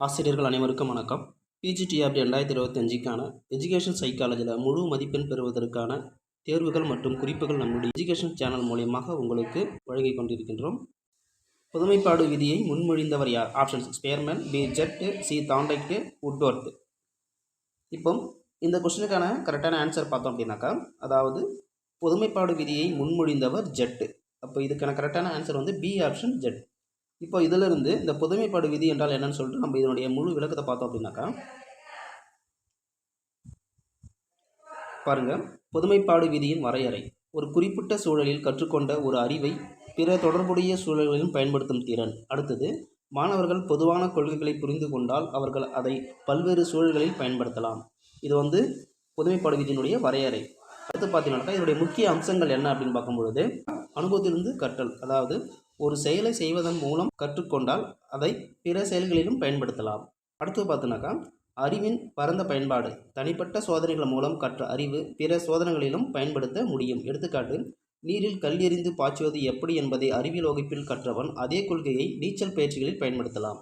ஆசிரியர்கள் அனைவருக்கும் வணக்கம். பிஜிடிஆர்பி 2025க்கான எஜுகேஷன் சைக்காலஜியில் முழு மதிப்பெண் பெறுவதற்கான தேர்வுகள் மற்றும் குறிப்புகள் நம்முடைய எஜுகேஷன் சேனல் மூலியமாக உங்களுக்கு வழங்கி கொண்டிருக்கின்றோம். புதுமைப்பாடு விதியை முன்மொழிந்தவர் யார்? ஆப்ஷன்ஸ்: ஸ்பேர்மன், பி ஜெட், சி தாண்டைக்கு, உட்வொர்த். இப்போ இந்த கொஸ்டினுக்கான கரெக்டான ஆன்சர் பார்த்தோம் அப்படின்னாக்கா, அதாவது புதுமைப்பாடு விதியை முன்மொழிந்தவர் ஜெட். அப்போ இதுக்கான கரெக்டான ஆன்சர் வந்து பி ஆப்ஷன் ஜெட். இப்போ இதிலிருந்து இந்த புதுமைப்பாடு விதி என்றால் என்னன்னு சொல்லிட்டு நம்ம இதனுடைய முழு விளக்கத்தை பார்த்தோம் அப்படின்னாக்கா, பாருங்க, புதுமைப்பாடு விதியின் வரையறை: ஒரு குறிப்பிட்ட சூழலில் கற்றுக்கொண்ட ஒரு அறிவை பிற தொடர்புடைய சூழல்களிலும் பயன்படுத்தும் திறன். அடுத்தது, மாணவர்கள் பொதுவான கொள்கைகளை புரிந்து கொண்டால் அவர்கள் அதை பல்வேறு சூழல்களில் பயன்படுத்தலாம். இது வந்து புதுமைப்பாடு விதியினுடைய வரையறை. அடுத்து பார்த்தீங்கன்னாக்கா, இதனுடைய முக்கிய அம்சங்கள் என்ன அப்படின்னு பார்க்கும்பொழுது, அனுபவத்திலிருந்து கற்றல், அதாவது ஒரு செயலை செய்வதன் மூலம் கற்றுக்கொண்டால் அதை பிற செயல்களிலும் பயன்படுத்தலாம். அடுத்து பார்த்தோன்னாக்கா, அறிவின் பரந்த பயன்பாடு, தனிப்பட்ட சோதனைகள் மூலம் கற்ற அறிவு பிற சோதனைகளிலும் பயன்படுத்த முடியும். எடுத்துக்காட்டு: நீரில் கல்லெறிந்து பாய்ச்சுவது எப்படி என்பதை அறிவியல் வகுப்பில் கற்றவன் அதே கொள்கையை நீச்சல் பயிற்சிகளில் பயன்படுத்தலாம்.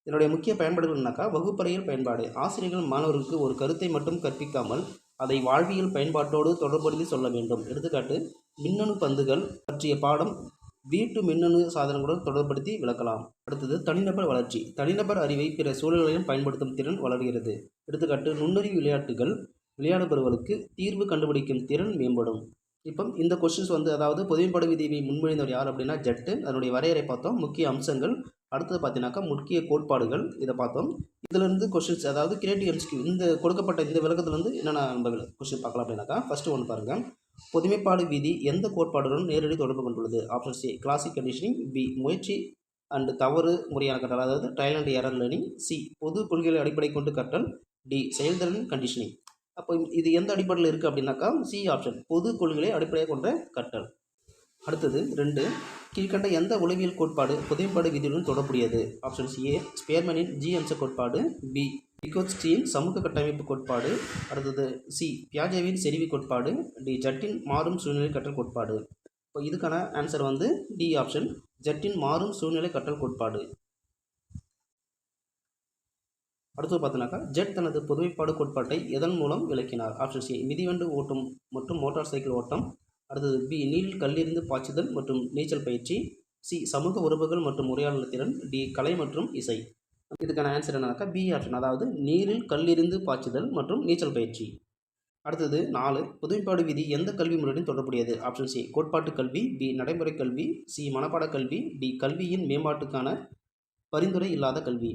இதனுடைய முக்கிய பயன்பாடுகள்னாக்கா, வகுப்பறையில் பயன்பாடு, ஆசிரியர்கள் மாணவர்களுக்கு ஒரு கருத்தை மட்டும் கற்பிக்காமல் அதை வாழ்வியல் பயன்பாட்டோடு தொடர்புபடுத்தி சொல்ல வேண்டும். எடுத்துக்காட்டு: மின்னணு பந்துகள் பற்றிய பாடம் வீட்டு மின்னணு சாதனங்களுடன் தொடர்படுத்தி விளக்கலாம். அடுத்தது, தனிநபர் வளர்ச்சி, தனிநபர் அறிவை பிற சூழல்களிலும் பயன்படுத்தும் திறன் வளர்கிறது. எடுத்துக்காட்டு: நுண்ணறிவு விளையாட்டுகள் விளையாடுபவர்களுக்கு தீர்வு கண்டுபிடிக்கும் திறன் மேம்படும். இப்போ இந்த கொஸ்டின்ஸ் வந்து, அதாவது புதுமைப்பாடு விதியை முன்மொழிந்தவர் யார் அப்படின்னா ஜெட். அதனுடைய வரையறை பார்த்தோம், முக்கிய அம்சங்கள். அடுத்தது பார்த்தீங்கன்னாக்கா, முக்கிய கோட்பாடுகள், இதை பார்த்தோம். இதிலிருந்து கொஸ்டின்ஸ், அதாவது கிரியேட்டிவ் எம்சிக்யூ, இந்த கொடுக்கப்பட்ட இந்த விளக்கத்திலிருந்து என்னென்ன நம்ம கொஸ்டின் பார்க்கலாம் அப்படின்னாக்கா, ஃபஸ்ட்டு ஒன்று பாருங்கள், புதுமைப்பாடு விதி எந்த கோட்பாடுடன் நேரடி தொடர்பு கொண்டுள்ளது? Option C classic conditioning, B முயற்சி அண்ட் தவறு முறையான கற்றல், அதாவது trial and error learning, C பொது கொள்கைகளை அடிப்படை கொண்டு கற்றல், டி செயல்திறன் கண்டிஷனிங். அப்போ இது எந்த அடிப்படையில் இருக்குது அப்படின்னாக்கா, சி ஆப்ஷன் பொது கொள்கைகளை அடிப்படையாக கொண்ட கற்றல். அடுத்தது 2, கீழ்கண்ட எந்த உளவியல் கோட்பாடு புதுமைப்பாடு விதியுடன் தொடர்புடையது? ஆப்ஷன்ஸ்: ஏ ஸ்பேர்மனின் ஜி அம்ச கோட்பாடு, பி விகோட்ஸ்கியின் சமூக கட்டமைப்பு கோட்பாடு, அடுத்தது சி பியாஜேவின் செறிவு கோட்பாடு, டி ஜட்டின் மாறும் சூழ்நிலை கற்றல் கோட்பாடு. இப்போ இதுக்கான ஆன்சர் வந்து டி ஆப்ஷன் ஜட்டின் மாறும் சூழ்நிலை கற்றல் கோட்பாடு. அடுத்து பார்த்தோன்னாக்கா, ஜெட் தனது புதுமைப்பாடு கோட்பாட்டை எதன் மூலம் விளக்கினார்? ஆப்ஷன் சி மிதிவண்டு ஓட்டம் மற்றும் மோட்டார் சைக்கிள் ஓட்டம், அடுத்தது பி நீரில் கல்லெறிந்து பாய்ச்சுதல் மற்றும் நீச்சல் பயிற்சி, சி சமூக உறவுகள் மற்றும் உரையாடல் திறன், டி கலை மற்றும் இசை. இதுக்கான ஆன்சர் என்னன்னாக்கா பி ஆப்ஷன், அதாவது நீரில் கல்லெறிந்து பாய்ச்சுதல் மற்றும் நீச்சல் பயிற்சி. அடுத்தது 4, புதுமைப்பாடு விதி எந்த கல்வி முறையுடன் தொடர்புடையது? ஆப்ஷன் சி கோட்பாட்டு கல்வி, பி நடைமுறை கல்வி, சி மனப்பாட கல்வி, டி கல்வியின் மேம்பாட்டுக்கான பரிந்துரை இல்லாத கல்வி.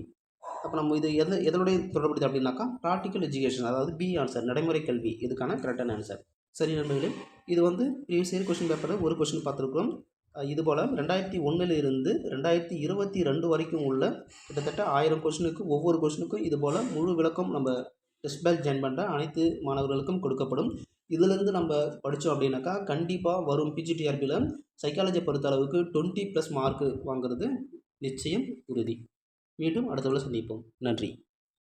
அப்போ நம்ம இது எதனுடைய தொடர்புடையது அப்படின்னாக்கா, ப்ராக்டிக்கல் எஜுகேஷன், அதாவது பி ஆன்சர் நடைமுறை கல்வி. இதுக்கான கரெக்டான ஆன்சர். சரி நண்பர்களே, இது வந்து ப்ரீவியஸ் இயர் கொஸ்டின் பேப்பரில் ஒரு கொஸ்டின் பார்த்துருக்கோம். இதுபோல் 2001 2022 வரைக்கும் உள்ள கிட்டத்தட்ட 1000 கொஸ்டினுக்கு, ஒவ்வொரு கொஸ்டினுக்கும் இதுபோல் முழு விளக்கம் நம்ம டெஸ்ட் பேட்ச் ஜாயின் பண்ணுற அனைத்து மாணவர்களுக்கும் கொடுக்கப்படும். இதிலிருந்து நம்ம படித்தோம் அப்படின்னாக்கா, கண்டிப்பாக வரும் பிஜிடிஆர்பியில் சைக்காலஜியை பொறுத்த அளவுக்கு 20+ மார்க்கு வாங்குறது நிச்சயம் உறுதி. மீண்டும் அடுத்த சந்திப்போம். நன்றி.